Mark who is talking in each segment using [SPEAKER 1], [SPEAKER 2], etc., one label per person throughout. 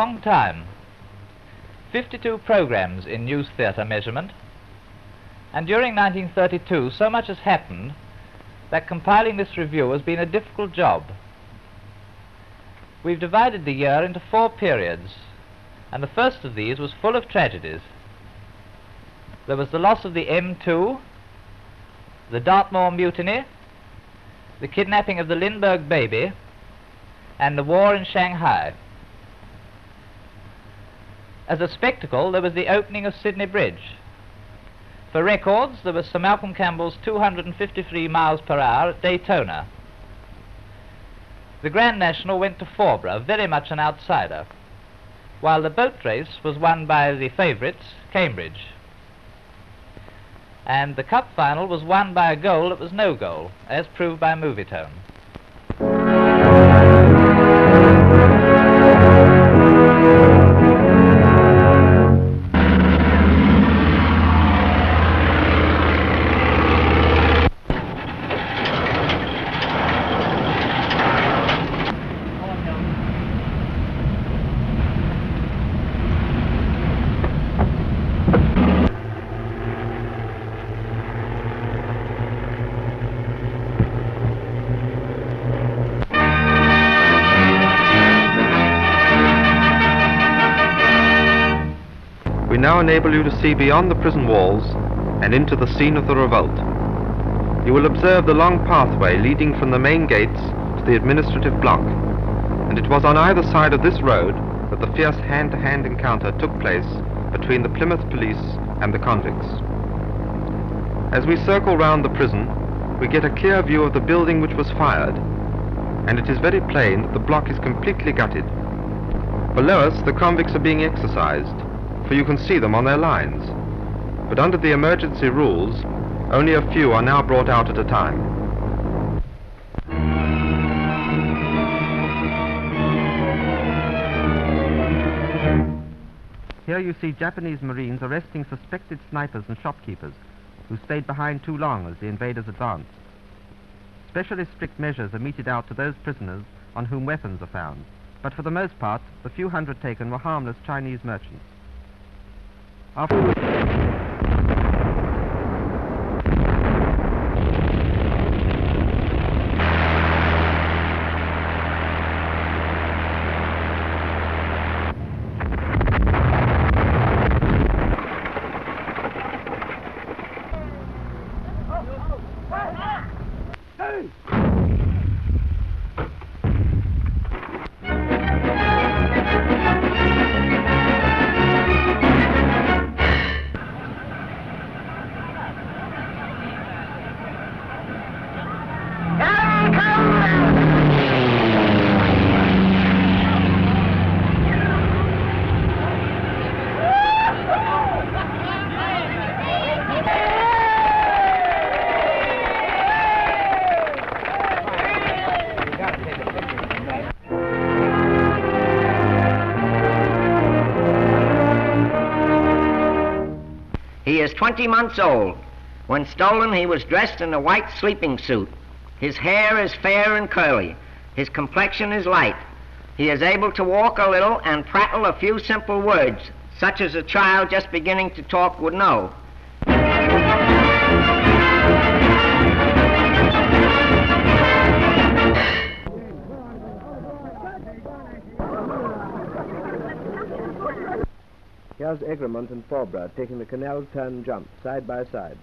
[SPEAKER 1] long time, 52 programs in news theatre measurement, and during 1932 so much has happened that compiling this review has been a difficult job. We've divided the year into 4 periods, and the first of these was full of tragedies. There was the loss of the M2, the Dartmoor mutiny, the kidnapping of the Lindbergh baby, and the war in Shanghai. As a spectacle, there was the opening of Sydney Bridge. For records, there was Sir Malcolm Campbell's 253 miles per hour at Daytona. The Grand National went to Forbra, very much an outsider, while the boat race was won by the favourites, Cambridge. And the cup final was won by a goal that was no goal, as proved by Movietone.
[SPEAKER 2] We now enable you to see beyond the prison walls and into the scene of the revolt. You will observe the long pathway leading from the main gates to the administrative block, and it was on either side of this road that the fierce hand-to-hand encounter took place between the Plymouth police and the convicts. As we circle round the prison, we get a clear view of the building which was fired, and it is very plain that the block is completely gutted. Below us, the convicts are being exercised, for you can see them on their lines. But under the emergency rules, only a few are now brought out at a time. Here you see Japanese Marines arresting suspected snipers and shopkeepers who stayed behind too long as the invaders advanced. Specially strict measures are meted out to those prisoners on whom weapons are found, but for the most part, the few hundred taken were harmless Chinese merchants.
[SPEAKER 3] He is 20 months old. When stolen, he was dressed in a white sleeping suit. His hair is fair and curly. His complexion is light. He is able to walk a little and prattle a few simple words, such as a child just beginning to talk would know.
[SPEAKER 4] Here's Egremont and Forbra taking the canal turn jump, side by side.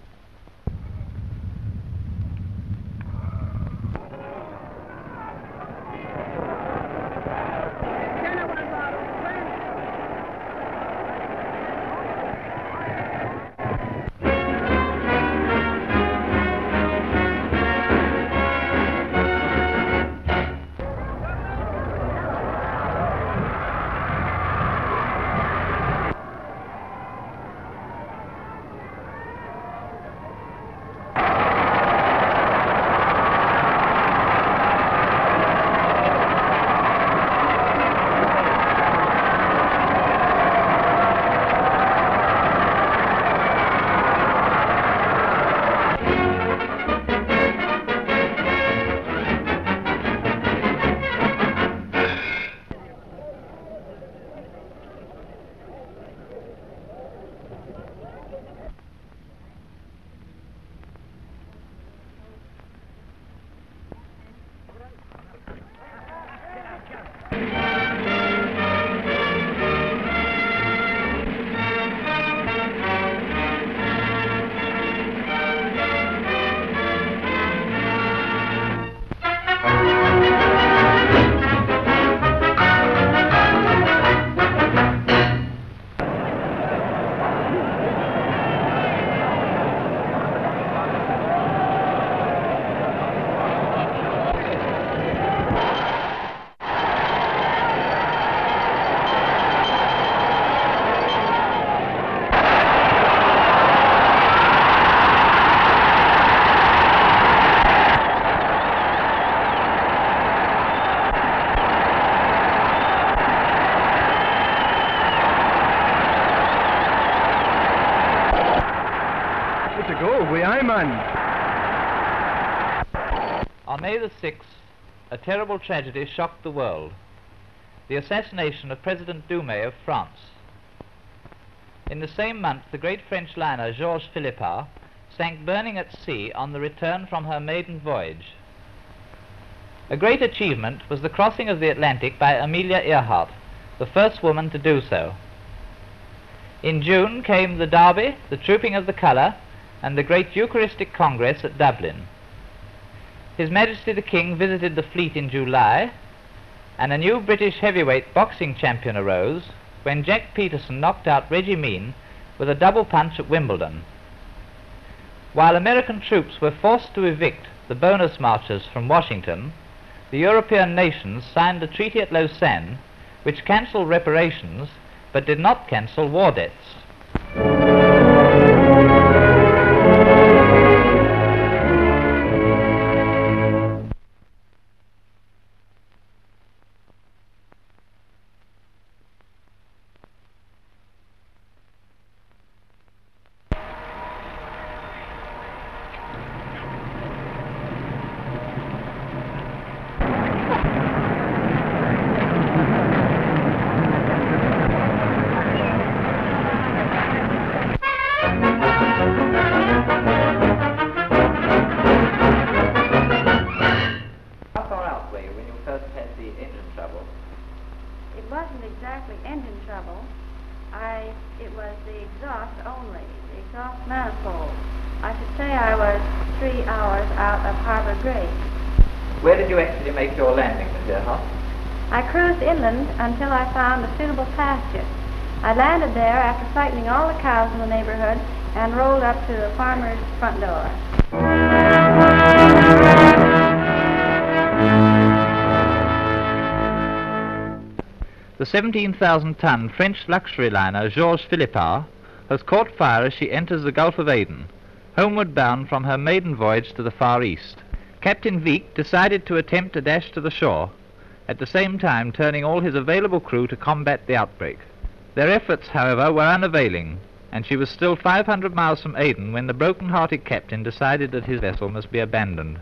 [SPEAKER 4] gentlemen.
[SPEAKER 1] On May the 6th, a terrible tragedy shocked the world. The assassination of President Doumee of France. In the same month, the great French liner Georges Philippard sank burning at sea on the return from her maiden voyage. A great achievement was the crossing of the Atlantic by Amelia Earhart, the first woman to do so. In June came the Derby, the Trooping of the Colour, and the great Eucharistic Congress at Dublin. His Majesty the King visited the fleet in July, and a new British heavyweight boxing champion arose when Jack Peterson knocked out Reggie Meen with a double punch at Wimbledon. While American troops were forced to evict the bonus marchers from Washington, the European nations signed a treaty at Lausanne which cancelled reparations but did not cancel war debts. Where did you actually make your landing, Miss Earhart?
[SPEAKER 5] I cruised inland until I found a suitable pasture. I landed there after frightening all the cows in the neighborhood and rolled up to the farmer's front door.
[SPEAKER 1] The 17,000-ton French luxury liner Georges Philippard has caught fire as she enters the Gulf of Aden, homeward bound from her maiden voyage to the Far East. Captain Wieck decided to attempt a dash to the shore, at the same time turning all his available crew to combat the outbreak. Their efforts, however, were unavailing, and she was still 500 miles from Aden when the broken-hearted captain decided that his vessel must be abandoned.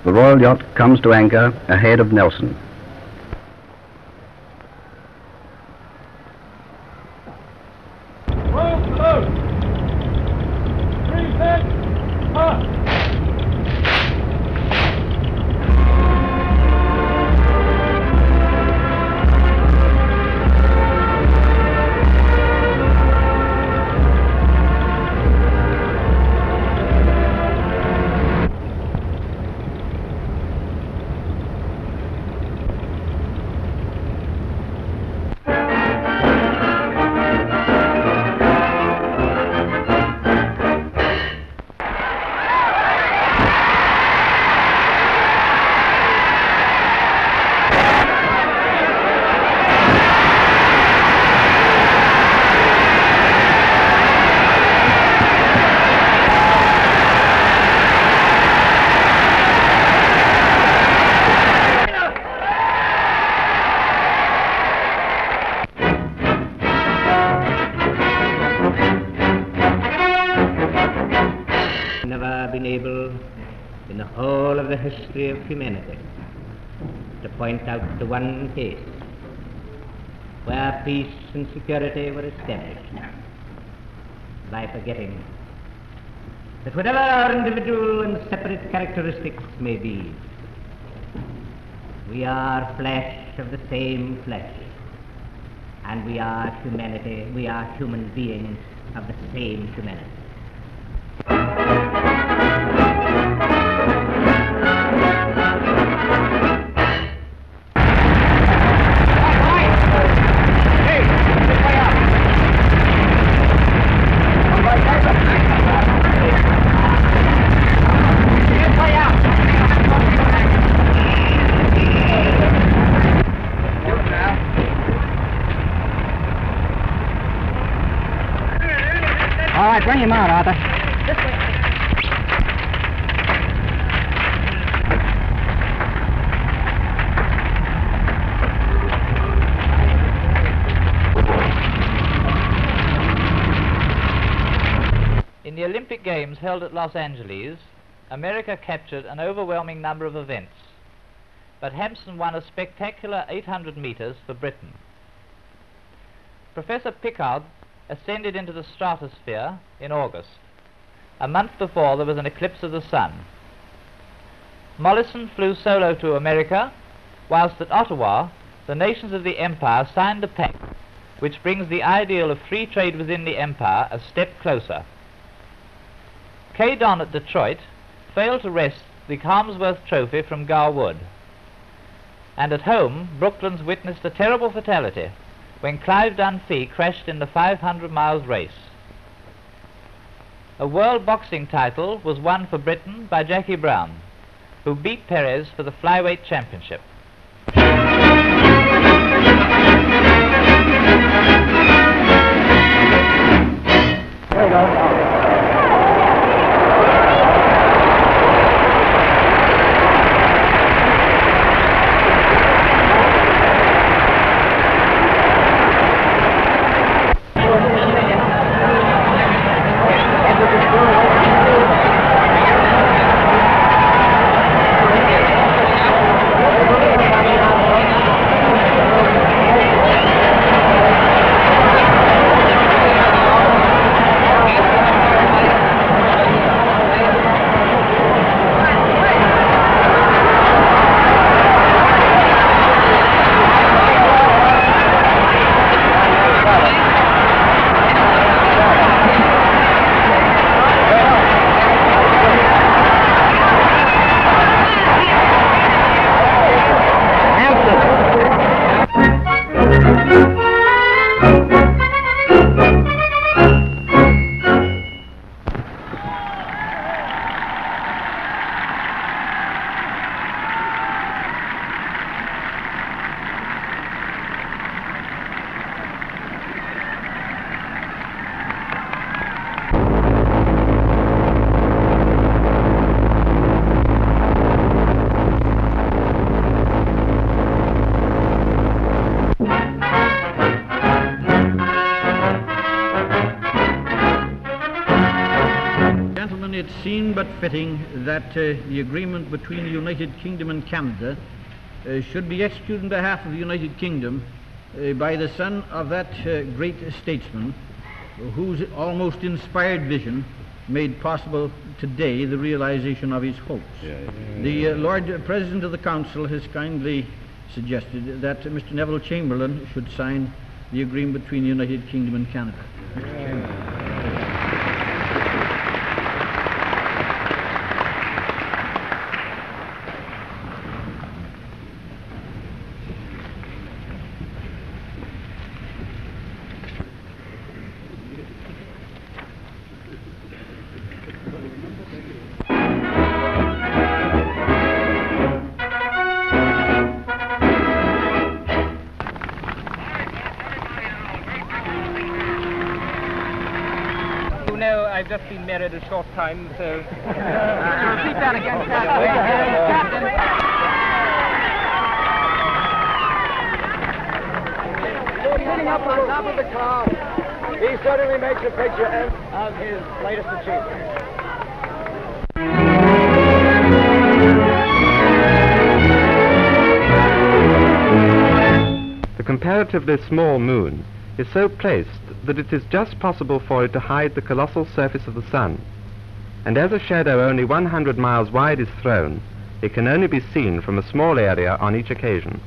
[SPEAKER 6] The royal yacht comes to anchor ahead of Nelson.
[SPEAKER 7] of the history of humanity, to point out the one case where peace and security were established, by forgetting that whatever our individual and separate characteristics may be, we are flesh of the same flesh, and we are humanity, we are human beings of the same humanity.
[SPEAKER 8] Bring him out, Arthur.
[SPEAKER 5] This way.
[SPEAKER 1] In the Olympic Games held at Los Angeles, America captured an overwhelming number of events, but Hampson won a spectacular 800 meters for Britain. Professor Piccard ascended into the stratosphere in August. A month before, there was an eclipse of the sun. Mollison flew solo to America, whilst at Ottawa, the nations of the empire signed a pact which brings the ideal of free trade within the empire a step closer. K. Don at Detroit failed to wrest the Harmsworth Trophy from Garwood. And at home, Brooklands witnessed a terrible fatality when Clive Dunfee crashed in the 500 miles race. A world boxing title was won for Britain by Jackie Brown, who beat Perez for the Flyweight Championship.
[SPEAKER 8] There you go.
[SPEAKER 9] It seemed but fitting that the agreement between the United Kingdom and Canada should be executed on behalf of the United Kingdom by the son of that great statesman whose almost inspired vision made possible today the realization of his hopes. The Lord President of the Council has kindly suggested that Mr. Neville Chamberlain should sign the agreement between the United Kingdom and Canada. Mr. Chamberlain.
[SPEAKER 10] I've just been married a short time, so...
[SPEAKER 8] Repeat that again, Captain.
[SPEAKER 4] Sitting up on top of the car, he certainly makes a picture of his latest achievement.
[SPEAKER 2] comparatively small moon is so placed that it is just possible for it to hide the colossal surface of the sun, and as a shadow only 100 miles wide is thrown, it can only be seen from a small area on each occasion.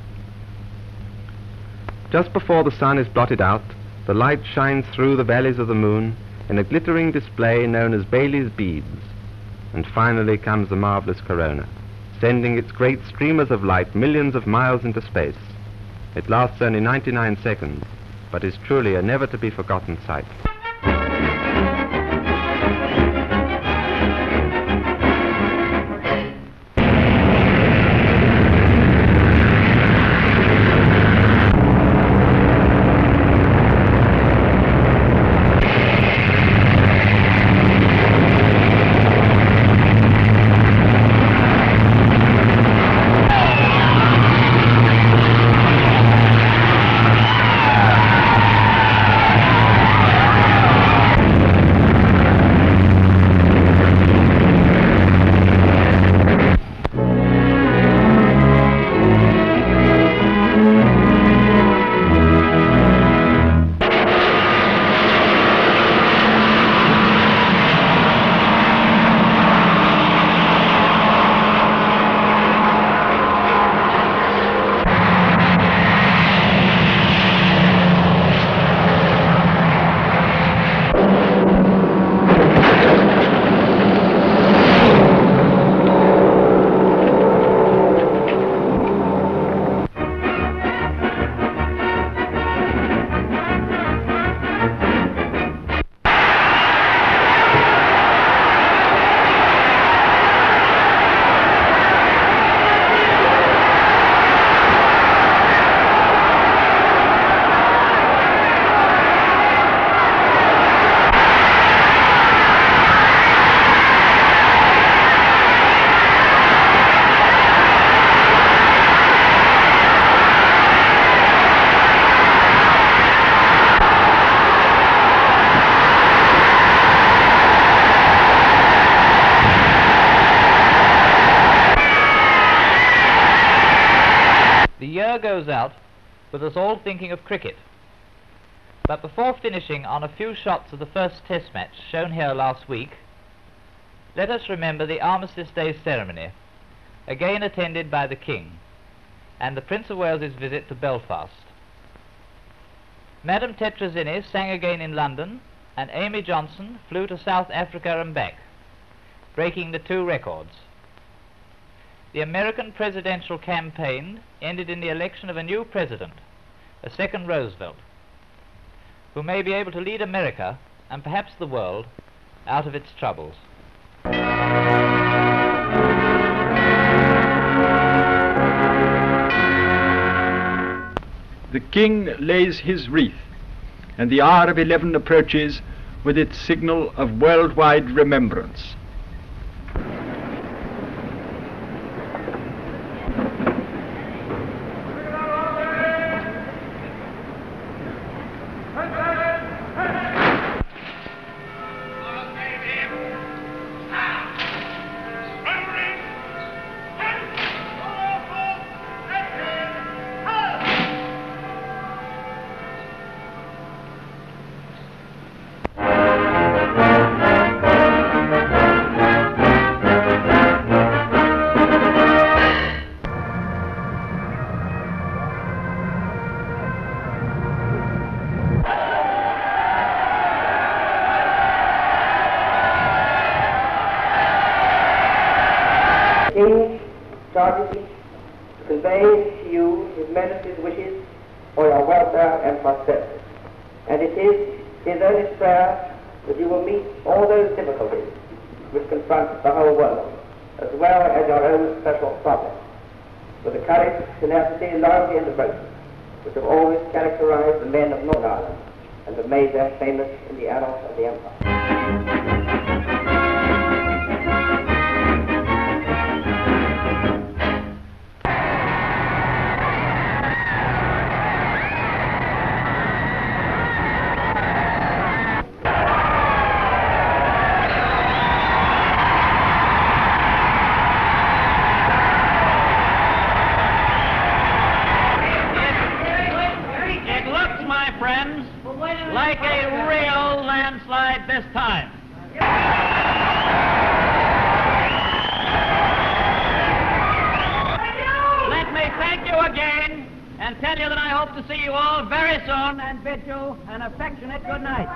[SPEAKER 2] Just before the sun is blotted out, the light shines through the valleys of the moon in a glittering display known as Bailey's beads, and finally comes the marvelous corona, sending its great streamers of light millions of miles into space. It lasts only 99 seconds, but is truly a never-to-be-forgotten sight.
[SPEAKER 1] Goes out with us all thinking of cricket. But before finishing on a few shots of the first test match shown here last week, let us remember the Armistice Day ceremony, again attended by the King, and the Prince of Wales's visit to Belfast. Madam Tetrazzini sang again in London, and Amy Johnson flew to South Africa and back, breaking the 2 records. The American presidential campaign ended in the election of a new president, a second Roosevelt, who may be able to lead America, and perhaps the world, out of its troubles.
[SPEAKER 11] The King lays his wreath, and the hour of 11 approaches with its signal of worldwide remembrance.
[SPEAKER 12] King charges me to convey to you His Majesty's wishes for your welfare and prosperity. And it is his earnest prayer that you will meet all those difficulties which confront the whole world, as well as your own special problems, with the courage, tenacity, loyalty, and devotion which have always characterized the men of Northern Ireland and have made them famous in the annals of the Empire.
[SPEAKER 1] friends, like a real landslide this time. Let me thank you again and tell you that I hope to see you all very soon and bid you an affectionate good night.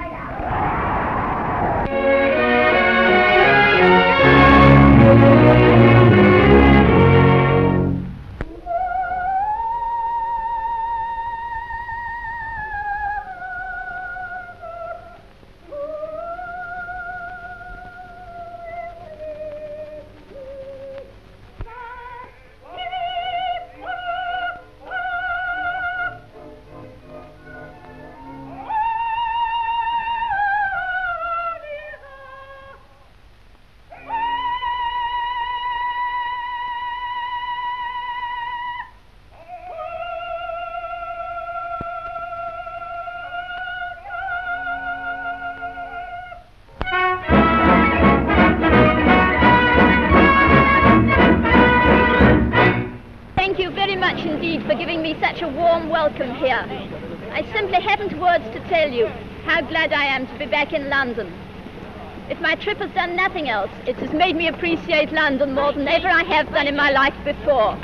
[SPEAKER 13] For giving me such a warm welcome here. I simply haven't words to tell you how glad I am to be back in London. If my trip has done nothing else, it has made me appreciate London more than ever I have done in my life before.